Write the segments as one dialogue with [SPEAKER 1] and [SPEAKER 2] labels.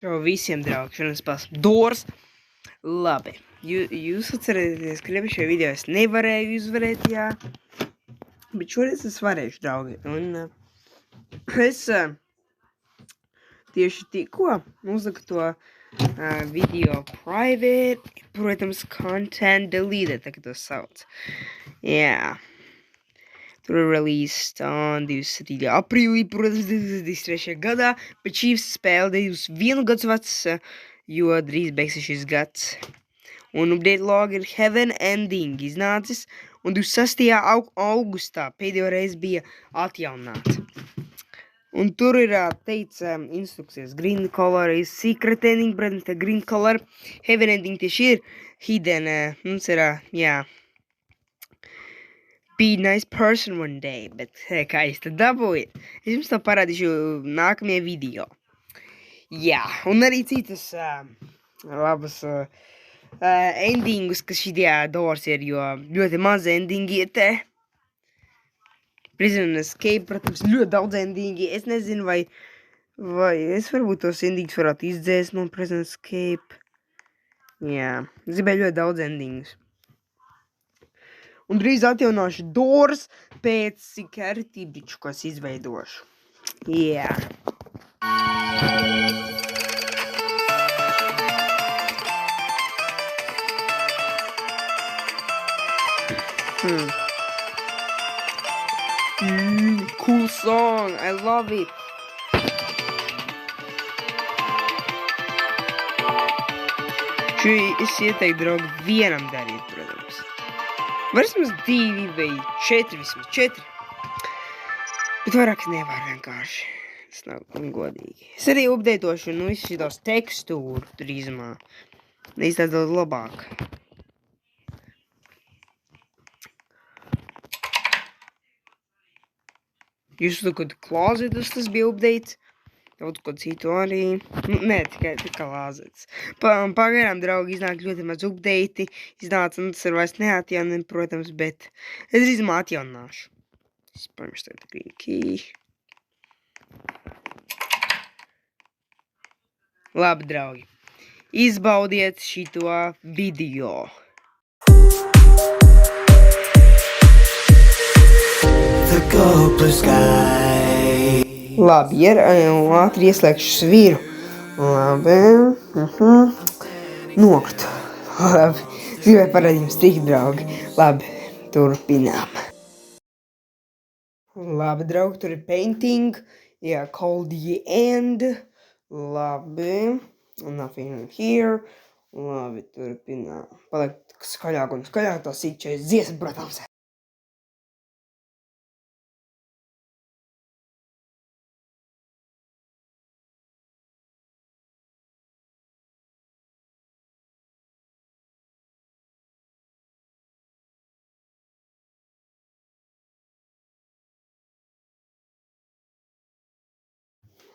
[SPEAKER 1] Visiem draugi, šodien spēlēsim Doors. Labi, jūs atcerieties, ka iepriekšējā video es nevarēju uzvarēt, jā. Bet šoreiz es varēšu, draugi. Un es tieši tikko uzliku to video private, protams, content deleted, tā kā to sauc. Jā. Tur ir released on 27. aprīlī, protams, 2023. gadā, bet šī spēle 21 gadus vecs, jo drīz beigsies šis gads. Un update log ir Heaven Ending iznācis, un 26. augustā pēdējo reizi bija atjaunāts. Un tur ir teica instrukcijas Green Color is Secret Ending, protams, tā Green Color. Heaven Ending tieši ir Hidden, mums ir, jā. Be nice person one day, bet kā es to dabūju, es jums to parādīšu nākamajā video. Jā, un arī citas labas endingus, kas šitajā Doors ir, jo ļoti maz endingi ir te. Prison Escape, protams, ļoti daudz endingi. Es nezinu, vai es varbūt tos endingus varētu izdzēst no Prison Escape. Jā, es gribēju ļoti daudz endingus. Un drīz atjaunāšu Doors pēc security biču, ko es izveidošu. Jā. Cool song, I love it. Šo es ieteiktu, draugi, vienam darīt, protams. Vismaz 2 vai 4, vismaz 4. Bet vairāk nevar vienkārši. Tas nav godīgi. Es arī updeitošu, visu šitās tekstūru drīzumā. Neizstāst daudz labāk. Jūs kaut klāzetus, tas bija update. Daudz ko citu arī. Nē, tikai klāzetus. Pagaidām, draugi, iznāk ļoti maz update. Iznāca, un tas ir vairs neatjaunina, protams, bet es drīzumā atjaunināšu. Es paņemšu tagad green key. Labi, draugi. Izbaudiet šito video. The gold blue sky. Labi, ātri ieslēgšu svīru. Labi. Nokritu. Labi. Es gribēju parādīt jums tik, draugi. Labi, turpinām. Labi, draugi, tur ir painting. Jā, called the end. Labi. Nothing here. Labi, turpinām. Paliek skaļāk un skaļāk to sīkšais dziesma, protams.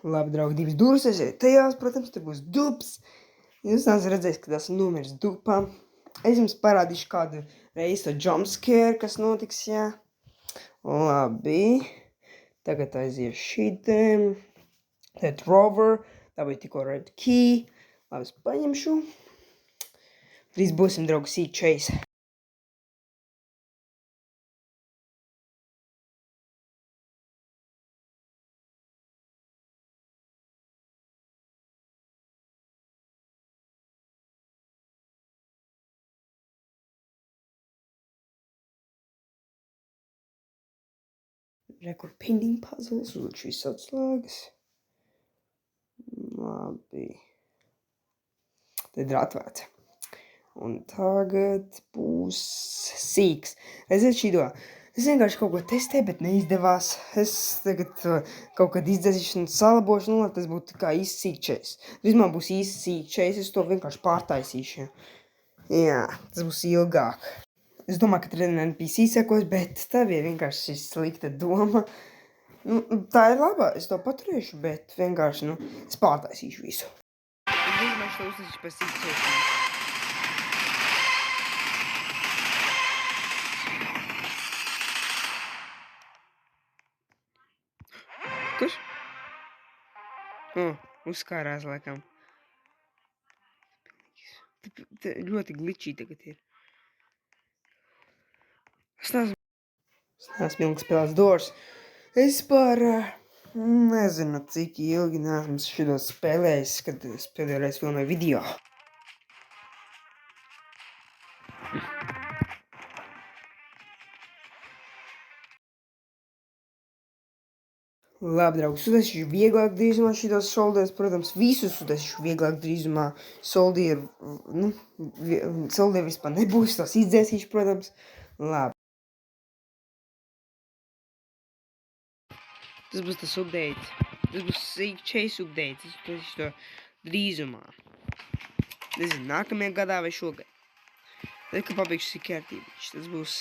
[SPEAKER 1] Labi, draugi, 2 durvis, esiet tajās, protams, te būs dubs. Jūs neesat redzējis, ka esmu nomiris dupā. Es jums parādīšu kādu reizi to jumpscare, kas notiks, jā. Labi. Tagad aizies šitiem. Tad rover. Tā bija tikko red key. Labi, es paņemšu. Drīz būsim, draugi, seek chase. Rekur pending puzzles, uzliek šīs atslēgas. Labi. Tad ir atvērts. Un tagad būs sīks. Redziet šito. Es vienkārši kaut ko testēju, bet neizdevās. Es tagad kaut kad izdzēsīšu un salabošu, lai tas būtu kā īsts sīkšais. Vismaz būs īsts sīkšais, es to vienkārši pārtaisīšu. Jā, tas būs ilgāk. Es domāju, ka tur NPC sekos, bet tā bija vienkārši slikta doma. Tā ir labā, es to paturēšu, bet vienkārši, es pārtaisīšu visu. Es domāju, to uztaisīšu par sīkšais. Kurš? Uzkārās, laikam. ļoti glitčī tagad ir. Es neesmu ilgi spēlēts Doors. Es par, nezinu, cik ilgi neesmu šito spēlējis, kad es pēdējo reizi filmēju video. Labi, draugi, sudēšu vieglāk drīzumā šitos soldierus, protams, visus sudēšu vieglāk drīzumā soldieru, soldieru vispār nebūs, tos izdzēsīšu, protams. Labi. Tas būs tas update. Tas būs Seek Chase update. Es taisīšu to drīzumā. Nezinu, nākamajā gadā vai šogad. Tad, kad pabeigšu Seek kārtībīši, tas būs...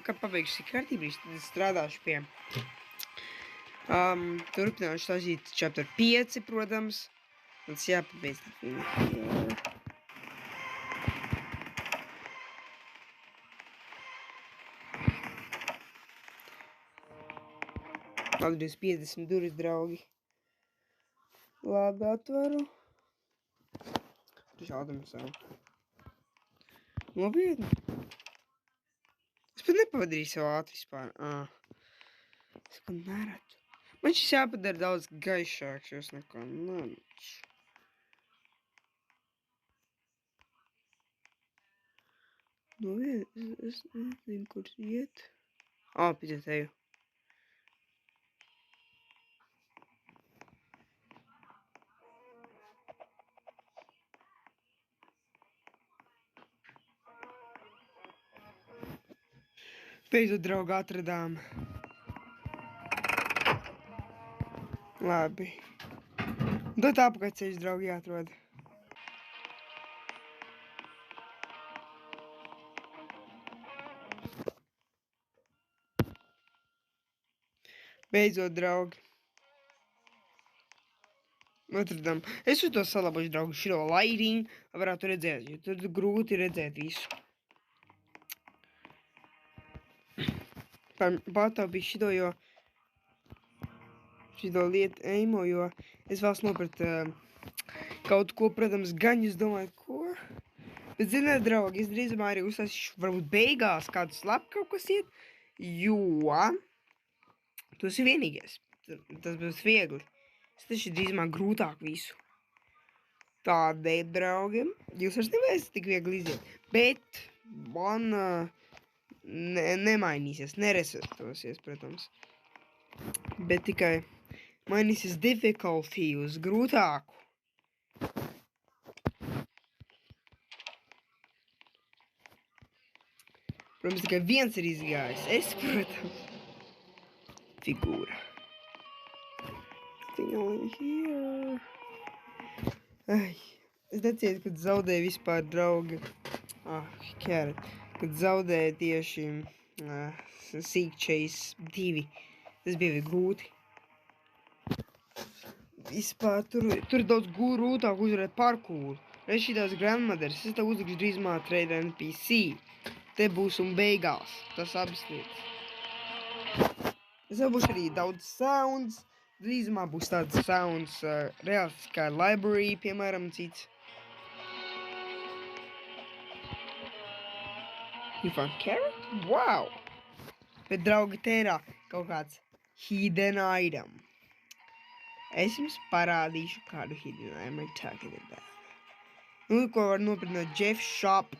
[SPEAKER 1] kad pabeigšu Seek kārtībīši, tad es strādāšu pie... turpināšu taisīt chapter 5, protams. Tas jāpabeidz tā filma. Labi, 50 durvis, draugi. Labi, atveru. Šādam savu. Nopietni. Es pat nepavadīju savu ātri vispār. Es kaut neredzu. Man šis jāpadara daudz gaišāks, jo es neko neredzu. Nopietni, es nezinu, kur iet. Piedzēt eju. Beidzot, draugi, atradām. Labi. Dot apakaļceļš, draugi, jāatrod. Beidzot, draugi. Atradām. Es uz to salabošu, draugi, šito lighting, lai varētu redzēt, jo tad grūti redzēt visu. Pārtaupīju šito, jo šito lietu eimo, jo es vēlos nopirkt kaut ko, protams, gan jūs domājat, ko? Bet, ziniet, draugi, es drīzumā arī uzsāšu varbūt beigās kādu slapu kaut kas iet, jo tas ir vienīgais. Tas būs viegli. Es taču drīzumā grūtāk visu. Tādēļ, draugi, jūs vairs nevarēsiet tik viegli iziet. Bet man nemainīsies, neresetosies, protams. Bet tikai mainīsies difficulty uz grūtāku. Protams, tikai viens ir izgājis. Es, protams, figūra. Here. Ai, es necietu, kad zaudēju vispār, draugi. Kērat. Kad zaudēju tieši Seek Chase 2. Tas bija grūti. Vispār tur ir daudz grūtāk uzvarēt parkūru. Reiz šitās grandmothers, es tev uzlikšu drīzumā trade NPC. Te būs un beigās. Tas abas lietas. Es vēl būšu arī daudz sounds. Drīzumā būs tāds sounds realistiskā library, piemēram, cits. You found carrot? Wow! Bet, draugi, te ir kaut kāds hidden item. Es jums parādīšu kādu hidden item I'm talking about. Nu, ko var nopirkt no Jeff Shop.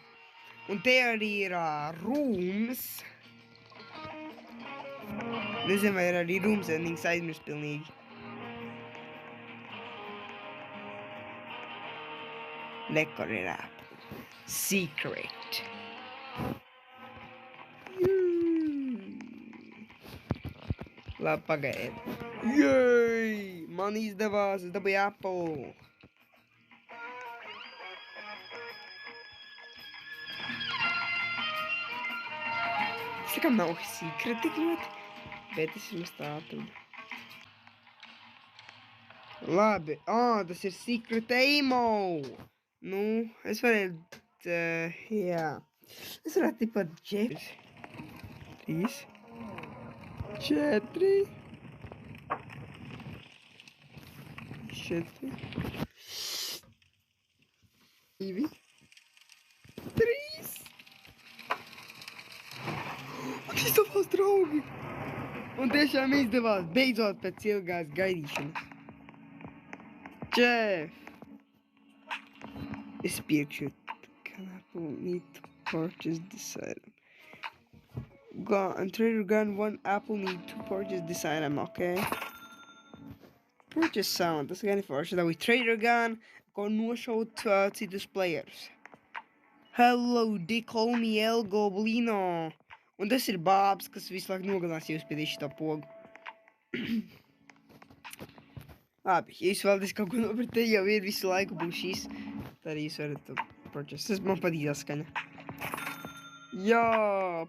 [SPEAKER 1] Un te arī ir rooms. Nezinu, vai ir arī rooms, ja viņas aizmirst pilnīgi. Lekor ir Secret. Labi, pagaidiet. Jej! Man izdevās, es dabūju Apple. Tas likam nav secret tik ļoti, bet es jums tā atradu. Labi, tas ir secret aimo. Nu, es varētu, jā. Es varētu tipat 4. 3. 4. 4. 2, 3. Un izdevās, draugi! Un tiešām izdevās beidzot pēc ilgās gaidīšanas. Čef! Es pirkšu. Can Apple need to purchase this item? Trader Gun 1 Apple need to purchase this item, okay? Purchase sound. Tas gan ir forši. Dabūj Trader Gun, ko nošaut citus players. Hello, they call me El Goblino. Un tas ir bābs, kas visu laiku nogalinās jūs pie šito pogu. Labi, ja jūs vēlaties kaut ko nopirkt, jau ir visu laiku būs šīs. Tad arī jūs varat to purchase. Tas man patīk tā skaņa. Jā,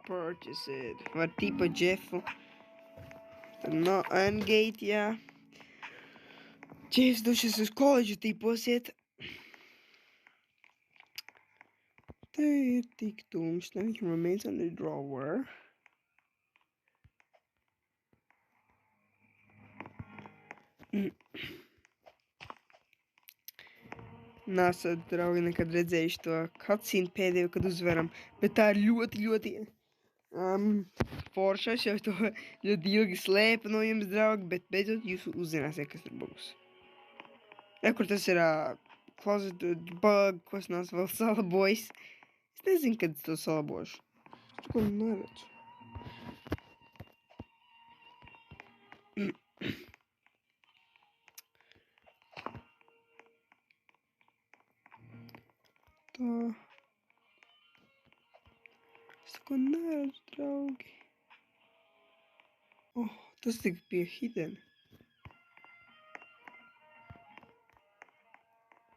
[SPEAKER 1] purchase it. Var tipa Jeffu. Tad no Endgate, jā. Jeffs došies uz koledžu tiposiet. Te ir tik tumšs, viņš remains on the drawer. Nesat, draugi, nekad redzējuši to cutscene pēdējo, kad uzvaram, bet tā ir ļoti forša. Es jau to ļoti ilgi slēpu no jums, draugi, bet beidzot jūs uzzināsiet, kas tur būs. Ja, kur tas ir closet bug, ko es neesmu vēl salabojis. Es nezinu, kad es to salabošu. Es to neredzu. Tā. Es to neredzu, draugi. Oh, tas tik bija hidden.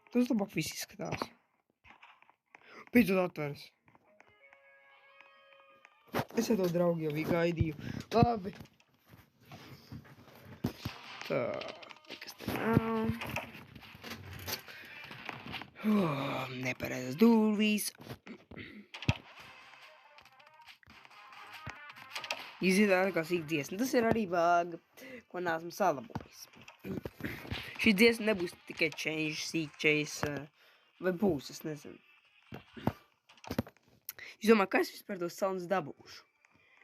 [SPEAKER 1] Tas labāk viss izskatās. Beidzot atveras. Es ar to draugu jau gaidīju. Labi. Tā, kas te nav? Nepareizas durvīs. Izskatās kā sīk dziesma. Tas ir arī bug, ko neesmu salabojis. Šī dziesma nebūs tikai change, seek chase, vai būs, es nezinu. Es domāju, kā es vispār tos sounds dabūšu?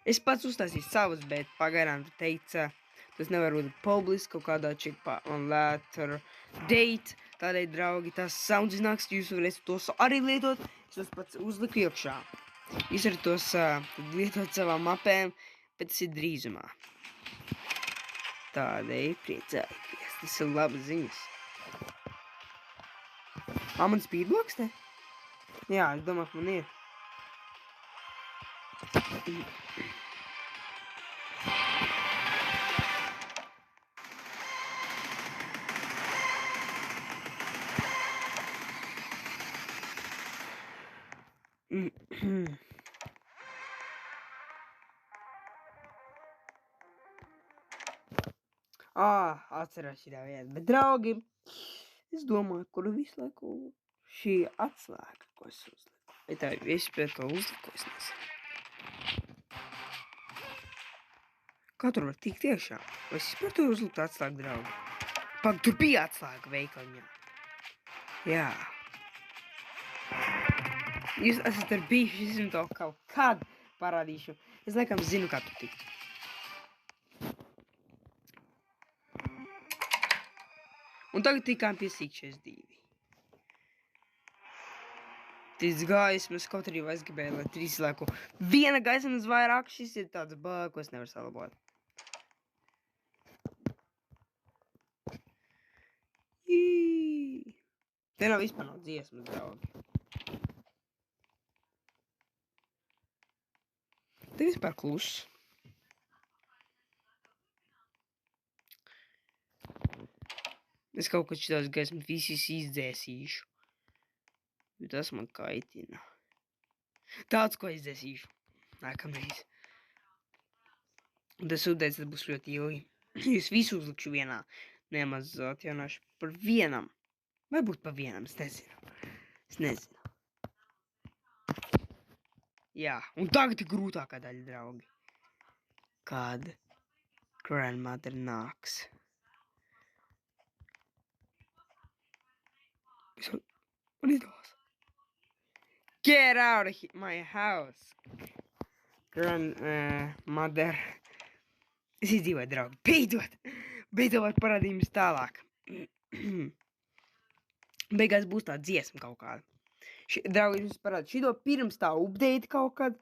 [SPEAKER 1] Es pats uztaisīju savus, bet pagaidām tu teica, tas nevar būt publiski kaut kādā check on later date. Tādēļ, draugi, tās sounds iznāks, jūs varēsiet tos arī lietot. Es tos pats uzliku iekšā. Jūs varat tos lietot savām mapēm, bet tas ir drīzumā. Tādēļ priecājieties. Tas ir labas ziņas. Man speedblocks te? Jā, es domāju, ka man ir. Atcerās šī vieta, bet draugi, es domāju, kur visu laiku šī atslēga, ko es uzliku. Bet tā ir visu pēc to uzliku, es nezinu. Kā tur var tikt iekšā? Vai es par to uzliku atslēgu, draugi? Pag, tur bija atslēga veikaliņā. Jā. Jūs esat ar bijuši, es to kaut kad parādīšu. Es laikam zinu, kā tur tikt. Un tagad tikām pie Seek 2. Tis gaismas, kaut arī es gribēju, lai 3 laiku viena gaismas vairāk, šis ir tāds bug, ko es nevaru salabot. Te nav vispār nav dziesmas, draugi. Te vispār kluss. Es kaut kad šitās gaismas visus izdzēsīšu. Jo tas man kaitina. Tāds, ko izdzēsīšu. Nākamreiz. Un tas ūdens būs ļoti ilgi. Es visu uzlikšu vienā. Nemaz atjaunošu par vienam. Varbūt par vienam, es nezinu. Es nezinu. Jā, un tagad ir grūtākā daļa, draugi. Kad grandmother nāks. Man izdevās. Get out of my house. Grandmother. Es izdzīvoju, draugi. Beidzot! Beidzot var parādīt jums tālāk. Beigās būs tā dziesma kaut kāda. Draugi, jums parādu šito pirms tā update kaut kad,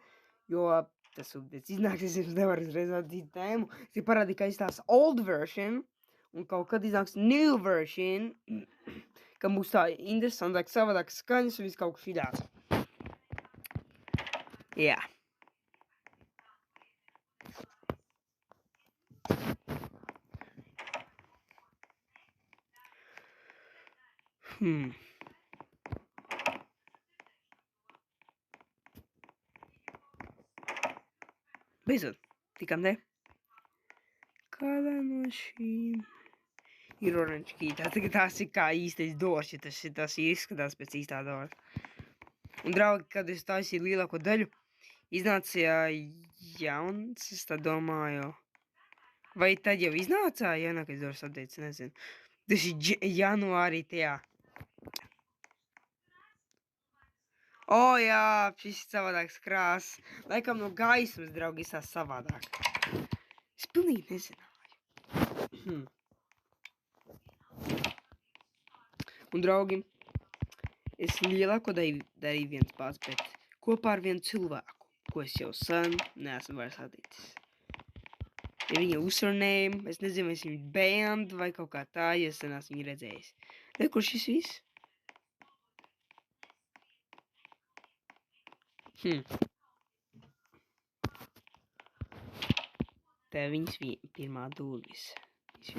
[SPEAKER 1] jo tas updates iznāks, es jums nevaru uzreiz atzīt tēmu. Es parādīju, ka izstās old version, un kaut kad iznāks new version, ka būs tā interesantāk, savādāk skaņas un viss kaut kas šidās. Jā. Beidzot, tikām te. Kādā no šīm ir oranžkītā, tagad tās ir kā īstais dors, ja tas izskatās pēc īstā dora. Un, draugi, kad es taisīju lielāko daļu, iznāca jauns, es tā domāju. Vai tad jau iznāca jaunākais dors updates, nezinu. Tas ir janvārī tajā. O, jā, šis ir savādāks krāsas. Laikam no gaismas, draugi, izsās savādāk. Es pilnīgi nezināju. Un, draugi, es lielāko darīju viens pats, bet kopā ar vienu cilvēku, ko es jau sen neesmu vairs atticis. Ja viņa username, es nezinu, vai es viņu band vai kaut kā tā, ja es sen esmu viņu redzējis. Re, kur šis viss? Tā viņas pirmā durvis. Es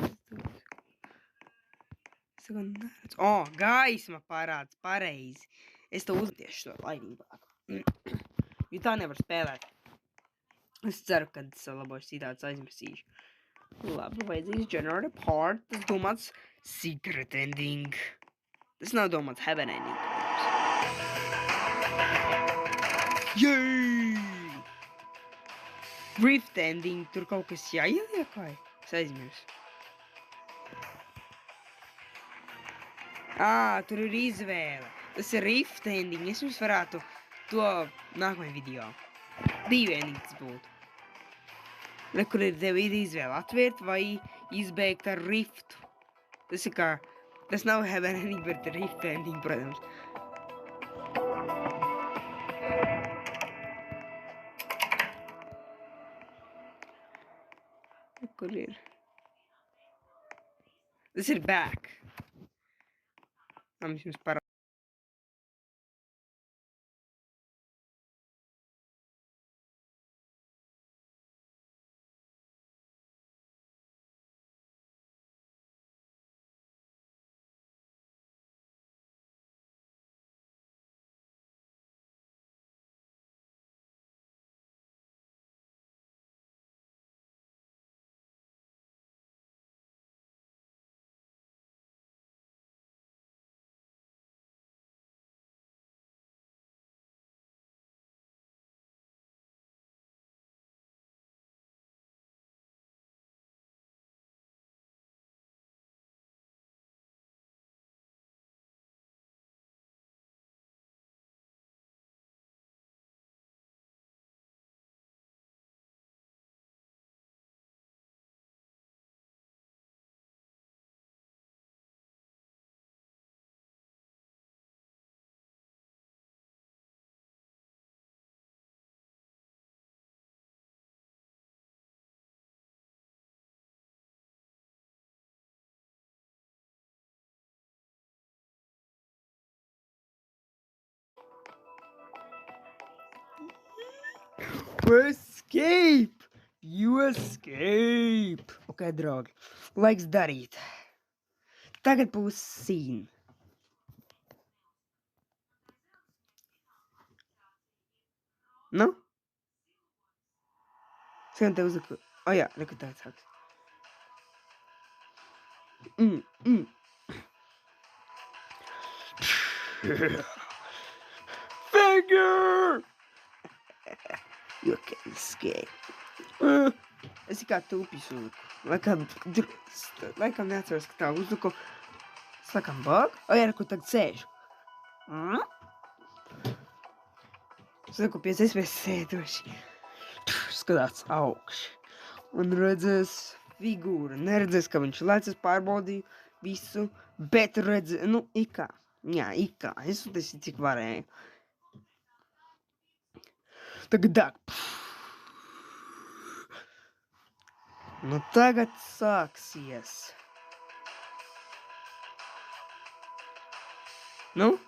[SPEAKER 1] tagad neredzu. O, gaisma parāds, pareizi. Es to uztiešu to laimīgāk. Jo tā nevar spēlēt. Es ceru, ka salabošu citāds aizmirsīšu. Labi, vajadzīgs generate part. Tas domāts secret ending. Tas nav domāts heaven ending. Jēj! Rift ending. Tur kaut kas jāieliek vai? Es aizmirsu. Tur ir izvēle. Tas ir rift ending. Es jums varētu to nākamajā video. 2 endings būtu. Re, kur ir tev izvēle atvērt vai izbeigt ar riftu. Tas ir kā, tas nav heaven ending, bet rift ending, protams. Re, kur ir? Tas ir back. Mums jums parāda. Escape! You escape! Ok, draugi. Laiks darīt. Tagad būs scene. Nu? Skan te uzliku. O jā, reku tā sāks. Finger! You can escape. Es kā tūpis uzliku. Laikam neatceros, ka tā uzliku. Es laikam bug. O jā, reku tagad sēžu. Saku, 5 mēs sēdoši. Skatās augšu. Un redzēs figūru. Neredzēs, ka viņš lecas, pārbaudīju visu. Bet redzēs, nu, ikā. Jā, ikā. Es uztaisīju, cik varēju. Tagad dāk. Nu, tagad sāksies. Nu?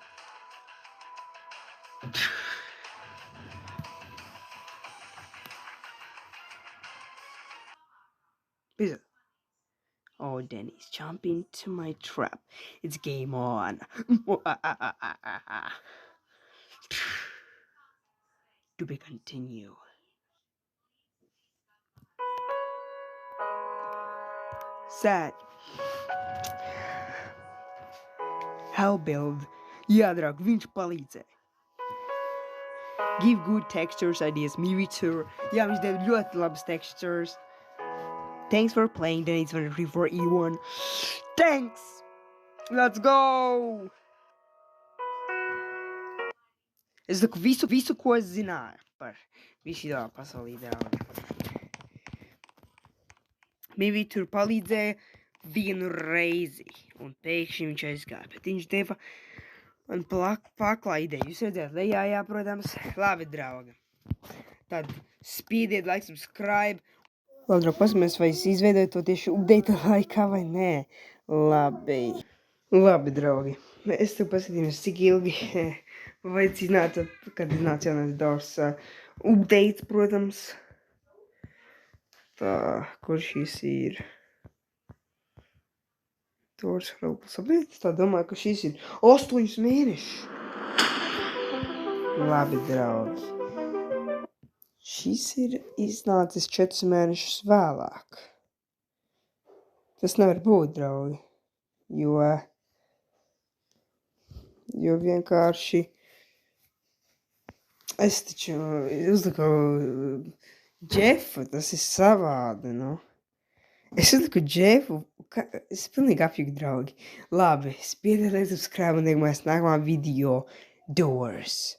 [SPEAKER 1] Pizza. Oh, Denny's jumping into my trap. It's game on. To be continue. Sad. How build? Jā, draugi, viņš palīdzēja. Give good textures ideas. Me too. Jā, viņš deva ļoti labas textures. Thanks for playing. Denny's 23 for E1. Thanks! Let's go! Es saku visu, ko es zināju par visu tā pasaulī, draugi. Mīvi tur palīdzēja vienu reizi, un pēkšņi viņš aizgāja, bet viņš deva man paklā ideju. Jūs redzēt, lejā, jā, protams. Labi, draugi. Tad spīdiet, like, subscribe. Labi, draugi, paskamies, vai es izveidoju to tieši update laikā vai nē. Labi, draugi. Es tev paskatījos, cik ilgi vai cinātu, kad iznāca jaunais Doors update, protams. Tā, kur šis ir? Doors Roleplay update? Tā domāju, ka šis ir 8 mēneši. Labi, draugi. Šis ir iznācis 4 mēnešus vēlāk. Tas nevar būt, draugi. Jo vienkārši es taču uzliku Džefu, tas ir savādi, nu. Es uzliku Džefu, es pilnīgi apjuku, draugi. Labi, spiediet, subscribe un tiekamies nākamā video Doors.